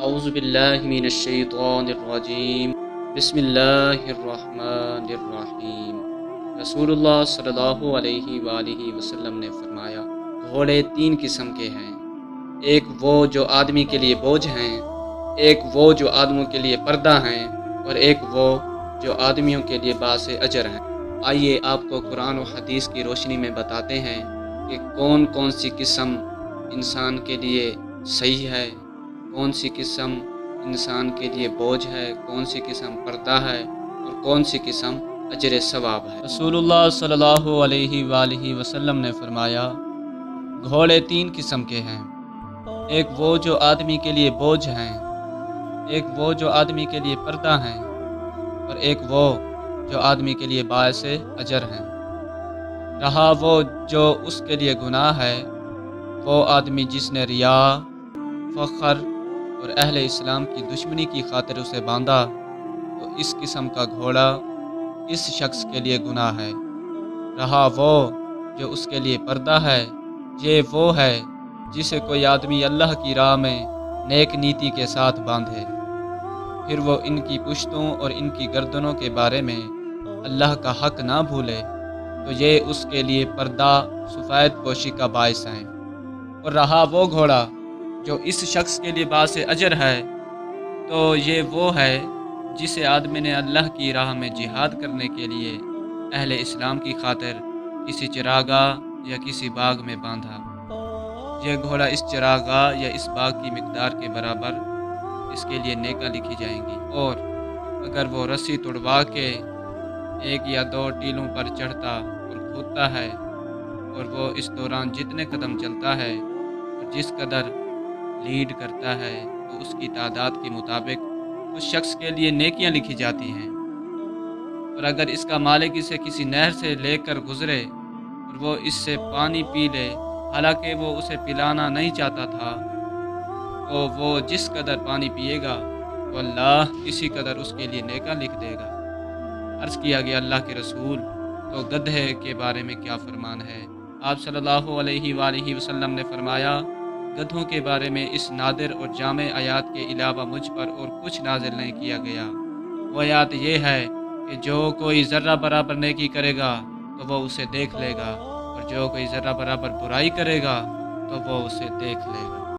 اعوذ باللہ من الشیطان الرجیم بسم اللہ الرحمن الرحیم۔ رسول اللہ صلی اللہ علیہ وآلہ وسلم نے فرمایا، گھوڑے تین قسم کے ہیں، ایک وہ جو آدمی کے لیے بوجھ ہیں، ایک وہ جو آدمیوں کے لیے پردہ ہیں، اور ایک وہ جو آدمیوں کے لیے باعث اجر ہیں۔ آئیے آپ کو قرآن و حدیث کی روشنی میں بتاتے ہیں کہ کون کون سی قسم انسان کے لیے صحیح ہے، کون سی قسم انسان کے لیے بوجھ ہے، کون سی قسم پردہ ہے، اور کون سی قسم اجر ثواب ہے۔ رسول اللہ صلی اللہ علیہ وآلہ وسلم نے فرمایا، گھوڑے تین قسم کے ہیں، ایک وہ جو آدمی کے لیے بوجھ ہیں، ایک وہ جو آدمی کے لیے پردہ ہیں، اور ایک وہ جو آدمی کے لیے باعث اجر ہیں۔ رہا وہ جو اس کے لیے گناہ ہے، وہ آدمی جس نے ریا، فخر اور اہل اسلام کی دشمنی کی خاطر اسے باندھا، تو اس قسم کا گھوڑا اس شخص کے لیے گناہ ہے۔ رہا وہ جو اس کے لیے پردہ ہے، یہ وہ ہے جسے کوئی آدمی اللہ کی راہ میں نیک نیتی کے ساتھ باندھے، پھر وہ ان کی پشتوں اور ان کی گردنوں کے بارے میں اللہ کا حق نہ بھولے، تو یہ اس کے لیے پردہ سفید پوشی کا باعث ہے۔ اور رہا وہ گھوڑا جو اس شخص کے لیے باعث اجر ہے، تو یہ وہ ہے جسے آدمی نے اللہ کی راہ میں جہاد کرنے کے لیے اہل اسلام کی خاطر کسی چراگاہ یا کسی باغ میں باندھا۔ یہ گھوڑا اس چراگاہ یا اس باغ کی مقدار کے برابر اس کے لیے نیکیاں لکھی جائیں گی، اور اگر وہ رسی توڑوا کے ایک یا دو ٹیلوں پر چڑھتا اور کودتا ہے، اور وہ اس دوران جتنے قدم چلتا ہے اور جس قدر لیڈ کرتا ہے، تو اس کی تعداد کے مطابق اس شخص کے لیے نیکیاں لکھی جاتی ہیں۔ اور اگر اس کا مالک اسے کسی نہر سے لے کر گزرے اور وہ اس سے پانی پی لے، حالانکہ وہ اسے پلانا نہیں چاہتا تھا، تو وہ جس قدر پانی پیے گا تو اللہ اسی قدر اس کے لیے نیکیاں لکھ دے گا۔ عرض کیا گیا، اللہ کے رسول، تو گدھے کے بارے میں کیا فرمان ہے؟ آپ صلی اللہ علیہ وآلہ وسلم نے فرمایا، گدھوں کے بارے میں اس نادر اور جامع آیات کے علاوہ مجھ پر اور کچھ نازل نہیں کیا گیا۔ وہ آیات یہ ہے کہ جو کوئی ذرہ برابر نیکی کرے گا تو وہ اسے دیکھ لے گا، اور جو کوئی ذرہ برابر برائی کرے گا تو وہ اسے دیکھ لے گا۔